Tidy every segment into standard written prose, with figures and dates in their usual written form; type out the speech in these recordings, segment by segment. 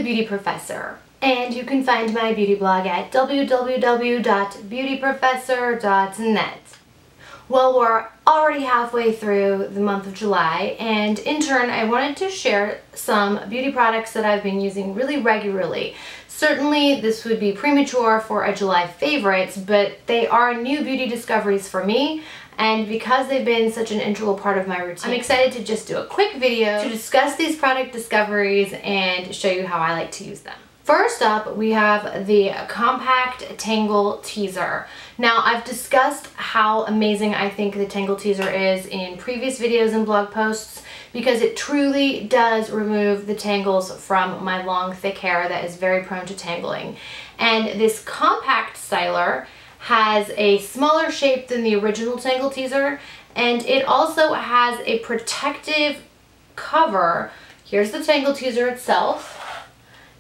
Beauty Professor, and you can find my beauty blog at www.beautyprofessor.net. Well, we're already halfway through the month of July, and in turn I wanted to share some beauty products that I've been using really regularly. Certainly this would be premature for a July favorites, but they are new beauty discoveries for me, and because they've been such an integral part of my routine, I'm excited to just do a quick video to discuss these product discoveries and show you how I like to use them. First up, we have the Compact Tangle Teaser. Now, I've discussed how amazing I think the Tangle Teaser is in previous videos and blog posts because it truly does remove the tangles from my long, thick hair that is very prone to tangling. And this compact styler has a smaller shape than the original Tangle Teaser, and it also has a protective cover. Here's the Tangle Teaser itself.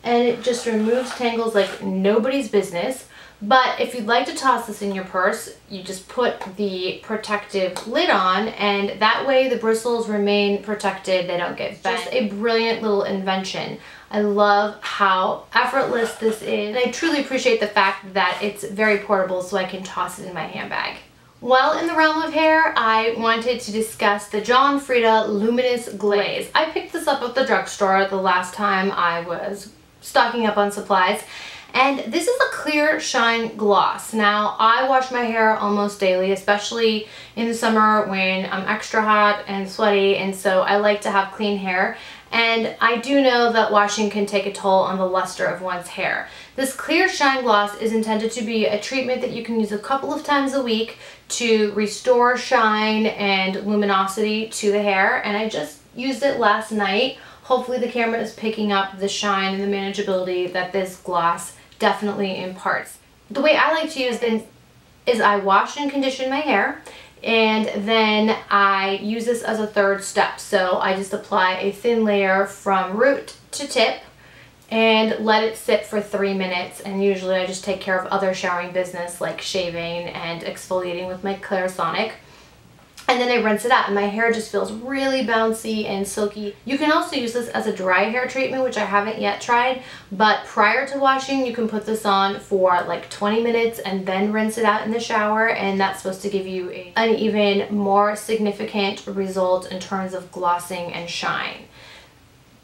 And it just removes tangles like nobody's business. But if you'd like to toss this in your purse, you just put the protective lid on, and that way the bristles remain protected, they don't get bent. Just a brilliant little invention. I love how effortless this is, and I truly appreciate the fact that it's very portable so I can toss it in my handbag. Well, in the realm of hair, I wanted to discuss the John Frieda Luminous Glaze. I picked this up at the drugstore the last time I was stocking up on supplies, and this is a clear shine gloss. Now, I wash my hair almost daily, especially in the summer when I'm extra hot and sweaty, and so I like to have clean hair, and I do know that washing can take a toll on the luster of one's hair. This clear shine gloss is intended to be a treatment that you can use a couple of times a week to restore shine and luminosity to the hair, and I just used it last night. Hopefully the camera is picking up the shine and the manageability that this gloss definitely imparts. The way I like to use this is I wash and condition my hair, and then I use this as a third step. So I just apply a thin layer from root to tip and let it sit for 3 minutes, and usually I just take care of other showering business like shaving and exfoliating with my Clarisonic. And then I rinse it out, and my hair just feels really bouncy and silky. You can also use this as a dry hair treatment, which I haven't yet tried, but prior to washing, you can put this on for like 20 minutes and then rinse it out in the shower, and that's supposed to give you an even more significant result in terms of glossing and shine.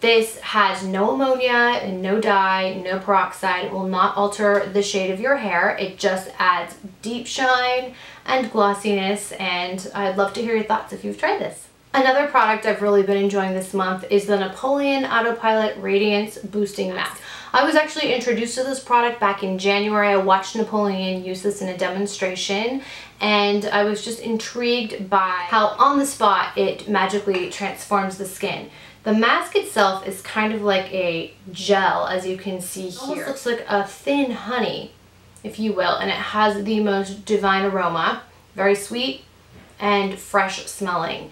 This has no ammonia and no dye, no peroxide. It will not alter the shade of your hair. It just adds deep shine and glossiness, and I'd love to hear your thoughts if you've tried this. Another product I've really been enjoying this month is the Napoleon Autopilot Radiance Boosting Mask. I was actually introduced to this product back in January. I watched Napoleon use this in a demonstration, and I was just intrigued by how on the spot it magically transforms the skin. The mask itself is kind of like a gel, as you can see here. It almost looks like a thin honey, if you will, and it has the most divine aroma, very sweet and fresh smelling.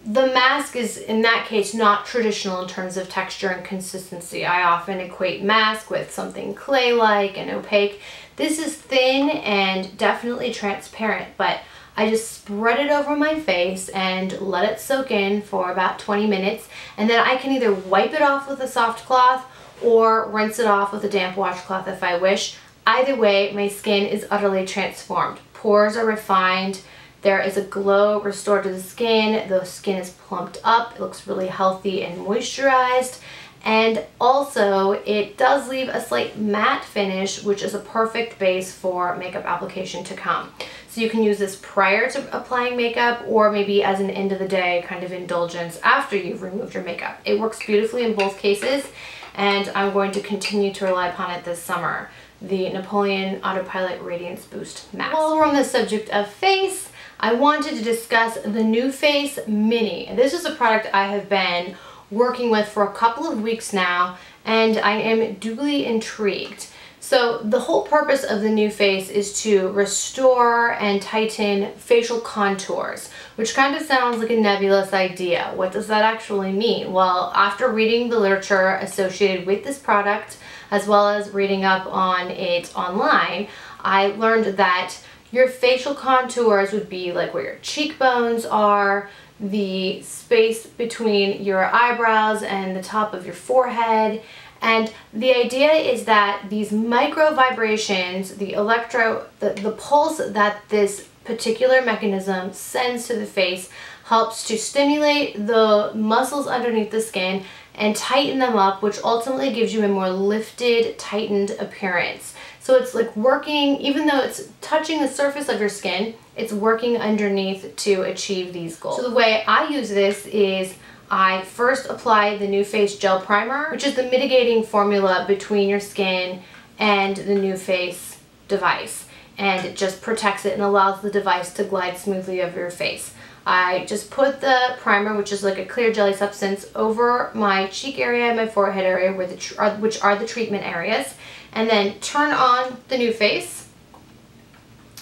The mask is, in that case, not traditional in terms of texture and consistency. I often equate mask with something clay-like and opaque. This is thin and definitely transparent, but I just spread it over my face and let it soak in for about 20 minutes, and then I can either wipe it off with a soft cloth or rinse it off with a damp washcloth if I wish. Either way, my skin is utterly transformed. Pores are refined, there is a glow restored to the skin is plumped up, it looks really healthy and moisturized, and also it does leave a slight matte finish, which is a perfect base for makeup application to come. So you can use this prior to applying makeup, or maybe as an end of the day kind of indulgence after you've removed your makeup. It works beautifully in both cases, and I'm going to continue to rely upon it this summer. The Napoleon Autopilot Radiance Boost Mask. While we're on the subject of face, I wanted to discuss the NuFace Mini. This is a product I have been working with for a couple of weeks now, and I am duly intrigued. So the whole purpose of the NuFace is to restore and tighten facial contours, which kind of sounds like a nebulous idea. What does that actually mean? Well, after reading the literature associated with this product, as well as reading up on it online, I learned that your facial contours would be like where your cheekbones are, the space between your eyebrows and the top of your forehead, And the idea is that these micro vibrations, the pulse that this particular mechanism sends to the face helps to stimulate the muscles underneath the skin and tighten them up, which ultimately gives you a more lifted, tightened appearance. So it's like working, even though it's touching the surface of your skin, it's working underneath to achieve these goals. So the way I use this is I first apply the NuFace Gel Primer, which is the mitigating formula between your skin and the NuFace device. And it just protects it and allows the device to glide smoothly over your face. I just put the primer, which is like a clear jelly substance, over my cheek area and my forehead area, which are the treatment areas, and then turn on the NuFace,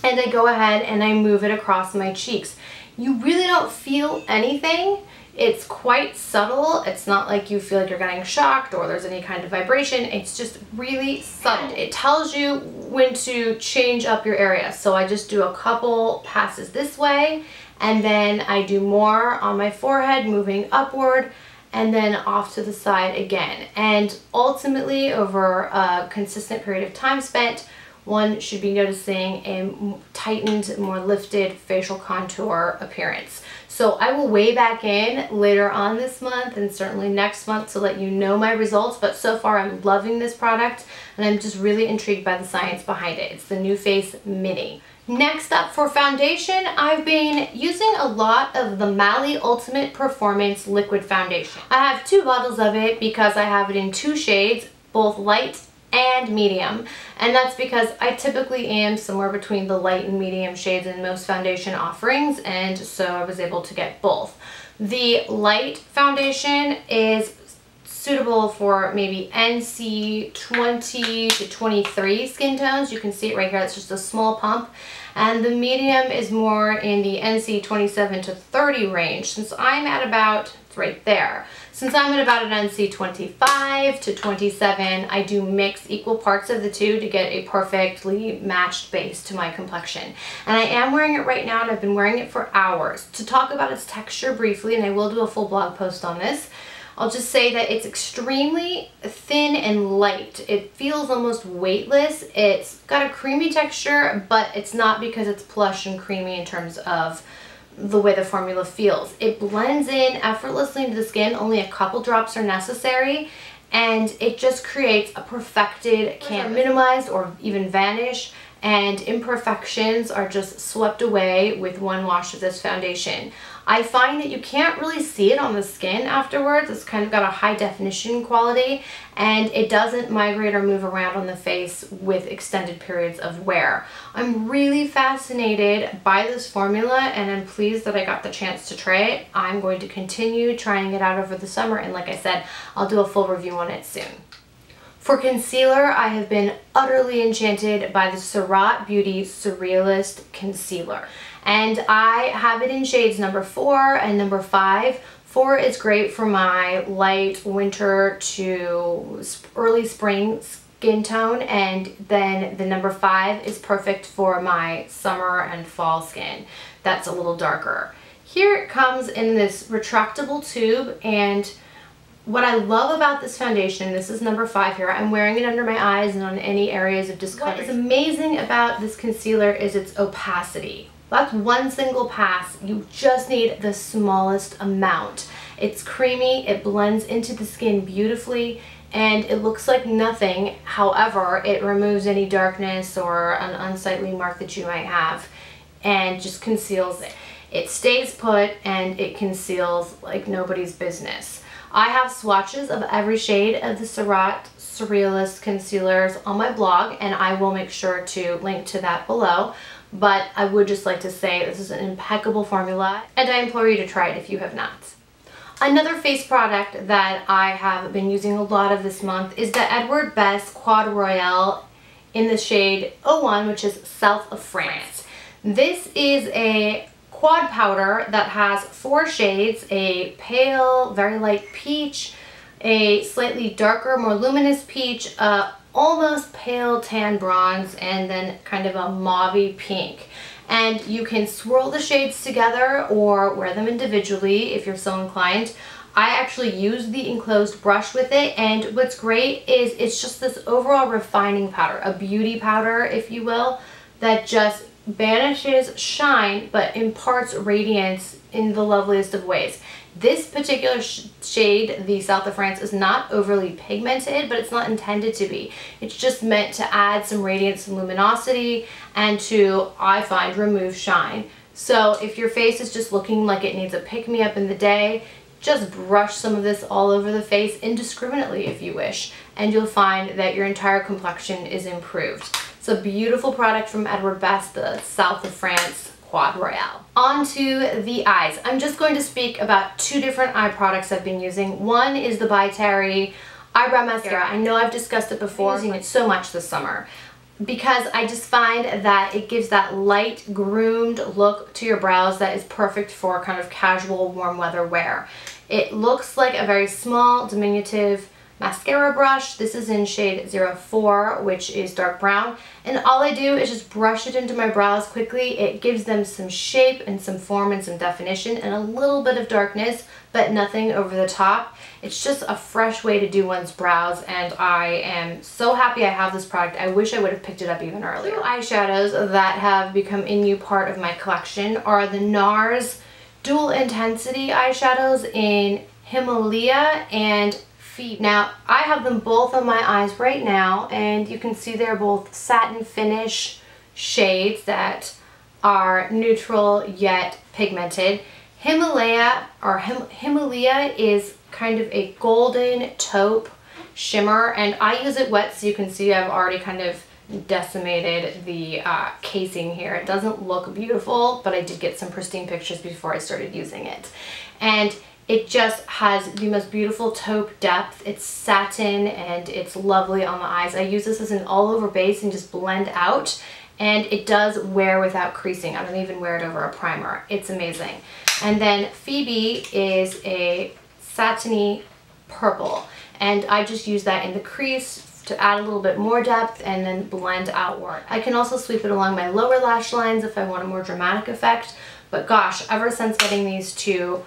and I go ahead and I move it across my cheeks. You really don't feel anything. It's quite subtle. It's not like you feel like you're getting shocked or there's any kind of vibration. It's just really subtle. And it tells you when to change up your area. So I just do a couple passes this way, and then I do more on my forehead, moving upward, and then off to the side again. And ultimately, over a consistent period of time spent, one should be noticing a tightened, more lifted facial contour appearance. So I will weigh back in later on this month and certainly next month to let you know my results, but so far I'm loving this product and I'm just really intrigued by the science behind it. It's the NuFace Mini. Next up, for foundation, I've been using a lot of the Mally Ultimate Performance Liquid Foundation. I have 2 bottles of it because I have it in 2 shades, both light and medium, and that's because I typically am somewhere between the light and medium shades in most foundation offerings, and so I was able to get both. The light foundation is suitable for maybe NC 20 to 23 skin tones. You can see it right here, it's just a small pump. And the medium is more in the NC 27 to 30 range. Since I'm at about, it's right there. Since I'm at about an NC 25 to 27, I do mix equal parts of the two to get a perfectly matched base to my complexion. And I am wearing it right now, and I've been wearing it for hours. To talk about its texture briefly, and I will do a full blog post on this, I'll just say that it's extremely thin and light. It feels almost weightless. It's got a creamy texture, but it's not because it's plush and creamy in terms of the way the formula feels. It blends in effortlessly into the skin. Only a couple drops are necessary, and it just creates a perfected canvas. Minimized or even vanish, and imperfections are just swept away with one wash of this foundation. I find that you can't really see it on the skin afterwards. It's kind of got a high definition quality, and it doesn't migrate or move around on the face with extended periods of wear. I'm really fascinated by this formula, and I'm pleased that I got the chance to try it. I'm going to continue trying it out over the summer, and like I said, I'll do a full review on it soon. For concealer, I have been utterly enchanted by the Surratt Beauty Surrealist Concealer. And I have it in shades number 4 and number 5. 4 is great for my light winter to early spring skin tone, and then the number 5 is perfect for my summer and fall skin. That's a little darker. Here it comes in this retractable tube, and what I love about this foundation, this is number 5 here, I'm wearing it under my eyes and on any areas of discoloration. What is amazing about this concealer is its opacity. That's one single pass. You just need the smallest amount. It's creamy, it blends into the skin beautifully, and it looks like nothing. However, it removes any darkness or an unsightly mark that you might have and just conceals it. It stays put and it conceals like nobody's business. I have swatches of every shade of the Surratt Surrealist concealers on my blog, and I will make sure to link to that below. But I would just like to say this is an impeccable formula, and I implore you to try it if you have not. Another face product that I have been using a lot of this month is the Edward Best Quad Royale in the shade 01, which is South of France. This is a quad powder that has 4 shades: a pale, very light peach, a slightly darker, more luminous peach, almost pale tan bronze, and then kind of a mauve-y pink. And you can swirl the shades together or wear them individually if you're so inclined. I actually use the enclosed brush with it, and what's great is it's just this overall refining powder, a beauty powder, if you will, that just banishes shine but imparts radiance in the loveliest of ways. This particular shade, the South of France, is not overly pigmented, but it's not intended to be. It's just meant to add some radiance and luminosity and to, I find, remove shine. So if your face is just looking like it needs a pick-me-up in the day, just brush some of this all over the face indiscriminately if you wish, and you'll find that your entire complexion is improved. It's a beautiful product from Edward Best, the South of France Quad Royale. On to the eyes. I'm just going to speak about two different eye products I've been using. One is the By Terry Eyebrow Mascara. I know I've discussed it before. I'm using it so much this summer because I just find that it gives that light groomed look to your brows that is perfect for kind of casual warm weather wear. It looks like a very small diminutive mascara brush. This is in shade 04, which is dark brown, and all I do is just brush it into my brows quickly. It gives them some shape and some form and some definition and a little bit of darkness, but nothing over the top. It's just a fresh way to do one's brows, and I am so happy I have this product. I wish I would have picked it up even earlier. Two eyeshadows that have become a new part of my collection are the NARS Dual Intensity eyeshadows in Himalaya and Feet. Now, I have them both on my eyes right now, and you can see they're both satin finish shades that are neutral yet pigmented. Himalaya is kind of a golden taupe shimmer, and I use it wet, so you can see I've already kind of decimated the casing here. It doesn't look beautiful, but I did get some pristine pictures before I started using it. And it just has the most beautiful taupe depth. It's satin and it's lovely on the eyes. I use this as an all-over base and just blend out, and it does wear without creasing. I don't even wear it over a primer. It's amazing. And then Phoebe is a satiny purple, and I just use that in the crease to add a little bit more depth and then blend outward. I can also sweep it along my lower lash lines if I want a more dramatic effect, but gosh, ever since getting these two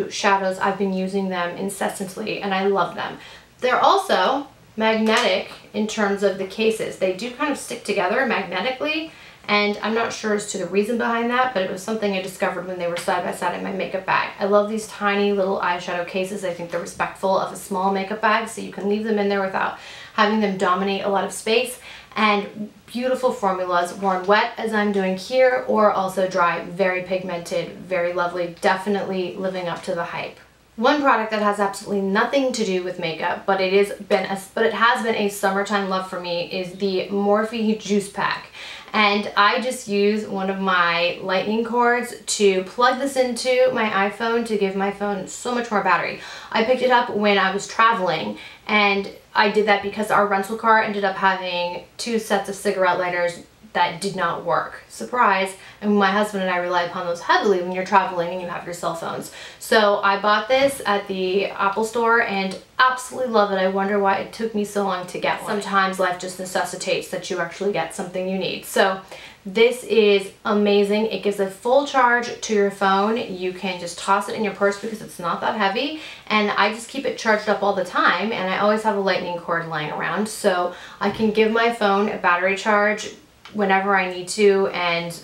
shadows, I've been using them incessantly, and I love them. They're also magnetic in terms of the cases. They do kind of stick together magnetically, and I'm not sure as to the reason behind that, but it was something I discovered when they were side by side in my makeup bag. I love these tiny little eyeshadow cases. I think they're respectful of a small makeup bag, so you can leave them in there without having them dominate a lot of space. And beautiful formulas, worn wet as I'm doing here, or also dry, very pigmented, very lovely, definitely living up to the hype. One product that has absolutely nothing to do with makeup, but it has been a summertime love for me, is the Morphe Juice Pack. And I just use one of my lightning cords to plug this into my iPhone to give my phone so much more battery. I picked it up when I was traveling, and I did that because our rental car ended up having 2 sets of cigarette lighters that did not work. Surprise! And my husband and I rely upon those heavily when you're traveling and you have your cell phones. So I bought this at the Apple store and absolutely love it. I wonder why it took me so long to get one. Sometimes life just necessitates that you actually get something you need. So this is amazing. It gives a full charge to your phone. You can just toss it in your purse because it's not that heavy, and I just keep it charged up all the time, and I always have a lightning cord lying around, so I can give my phone a battery charge whenever I need to, and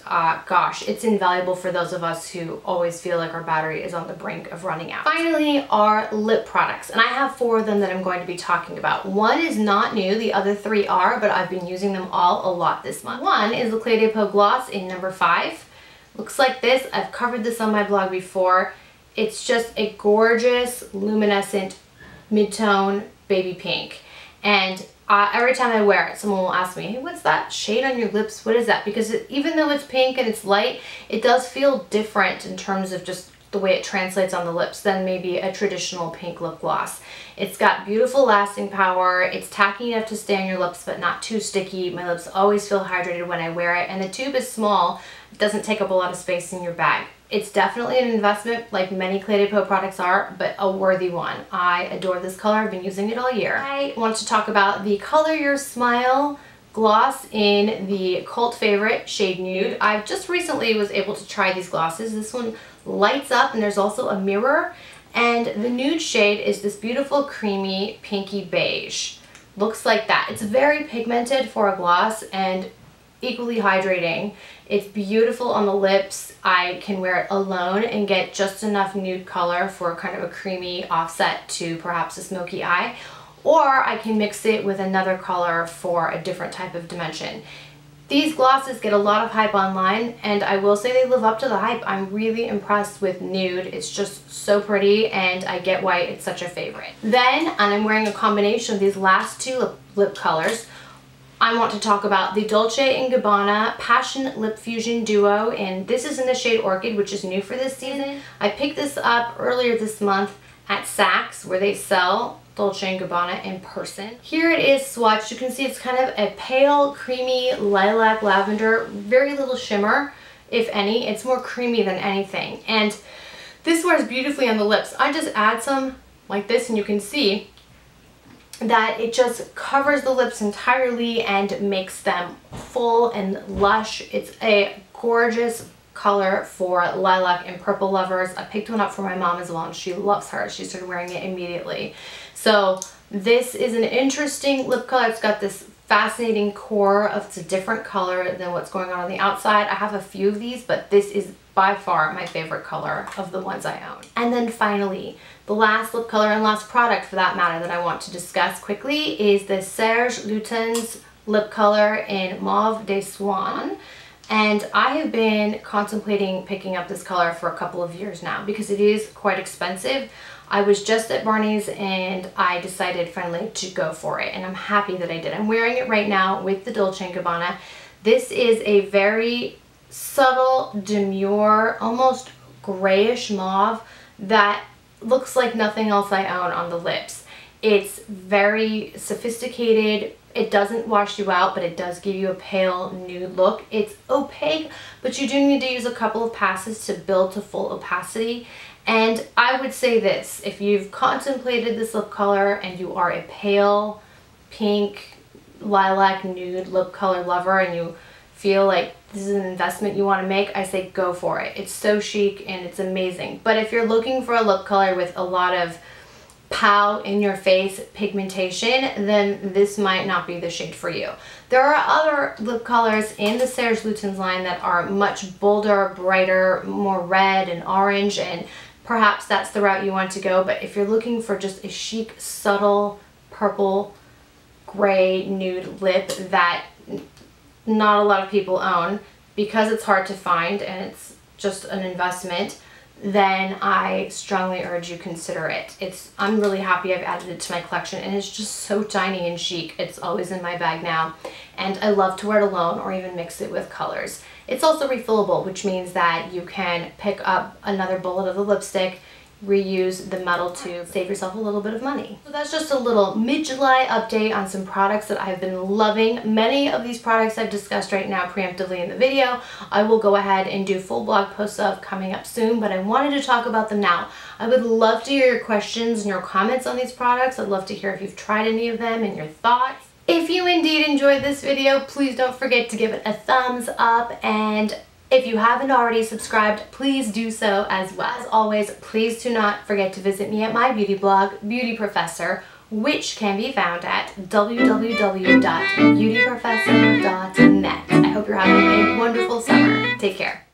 gosh, it's invaluable for those of us who always feel like our battery is on the brink of running out. Finally, our lip products, and I have 4 of them that I'm going to be talking about. One is not new, the other 3 are, but I've been using them all a lot this month. One is the Clé de Peau Gloss in number 5. Looks like this. I've covered this on my blog before. It's just a gorgeous, luminescent, mid-tone baby pink, and every time I wear it, someone will ask me, hey, what's that shade on your lips? What is that? Because even though it's pink and it's light, it does feel different in terms of just the way it translates on the lips than maybe a traditional pink lip gloss. It's got beautiful lasting power. It's tacky enough to stay on your lips, but not too sticky. My lips always feel hydrated when I wear it, and the tube is small. It doesn't take up a lot of space in your bag. It's definitely an investment, like many Clé de Peau products are, but a worthy one. I adore this color. I've been using it all year. I want to talk about the Color Your Smile gloss in the cult favorite shade Nude. I just recently was able to try these glosses. This one lights up and there's also a mirror. And the nude shade is this beautiful creamy pinky beige. Looks like that. It's very pigmented for a gloss and equally hydrating. It's beautiful on the lips. I can wear it alone and get just enough nude color for kind of a creamy offset to perhaps a smoky eye. Or I can mix it with another color for a different type of dimension. These glosses get a lot of hype online, and I will say they live up to the hype. I'm really impressed with Nude. It's just so pretty, and I get why it's such a favorite. Then, and I'm wearing a combination of these last two lip colors, I want to talk about the Dolce & Gabbana Passion Lip Fusion Duo, and this is in the shade Orchid, which is new for this season. I picked this up earlier this month at Saks, where they sell Dolce & Gabbana in person. Here it is swatched. You can see it's kind of a pale, creamy lilac lavender, very little shimmer, if any. It's more creamy than anything. And this wears beautifully on the lips. I just add some like this and you can see that it just covers the lips entirely and makes them full and lush. It's a gorgeous color for lilac and purple lovers. I picked one up for my mom as well and she loves her. She started wearing it immediately. So this is an interesting lip color. It's got this fascinating core of, it's a different color than what's going on the outside. I have a few of these, but this is by far my favorite color of the ones I own. And then finally, the last lip color and last product for that matter that I want to discuss quickly is the Serge Lutens lip color in Mauve de Swan. And I have been contemplating picking up this color for a couple of years now because it is quite expensive. I was just at Barney's and I decided finally to go for it, and I'm happy that I did. I'm wearing it right now with the Dolce & Gabbana. This is a very subtle, demure, almost grayish mauve that looks like nothing else I own on the lips. It's very sophisticated. It doesn't wash you out, but it does give you a pale nude look. It's opaque, but you do need to use a couple of passes to build to full opacity. And I would say this, if you've contemplated this lip color and you are a pale pink lilac nude lip color lover and you feel like this is an investment you want to make, I say go for it. It's so chic and it's amazing. But if you're looking for a lip color with a lot of pow in your face pigmentation, then this might not be the shade for you. There are other lip colors in the Serge Lutens line that are much bolder, brighter, more red and orange, and perhaps that's the route you want to go. But if you're looking for just a chic, subtle, purple, gray, nude lip that not a lot of people own because it's hard to find and it's just an investment, then I strongly urge you consider it. I'm really happy I've added it to my collection, and it's just so tiny and chic. It's always in my bag now, and I love to wear it alone or even mix it with colors. It's also refillable, which means that you can pick up another bullet of the lipstick, reuse the metal to save yourself a little bit of money. So that's just a little mid-July update on some products that I've been loving. Many of these products I've discussed right now preemptively in the video. I will go ahead and do full blog posts of coming up soon, but I wanted to talk about them now. I would love to hear your questions and your comments on these products. I'd love to hear if you've tried any of them and your thoughts. If you indeed enjoyed this video, please don't forget to give it a thumbs up, and if you haven't already subscribed, please do so as well. As always, please do not forget to visit me at my beauty blog, Beauty Professor, which can be found at www.beautyprofessor.net. I hope you're having a wonderful summer. Take care.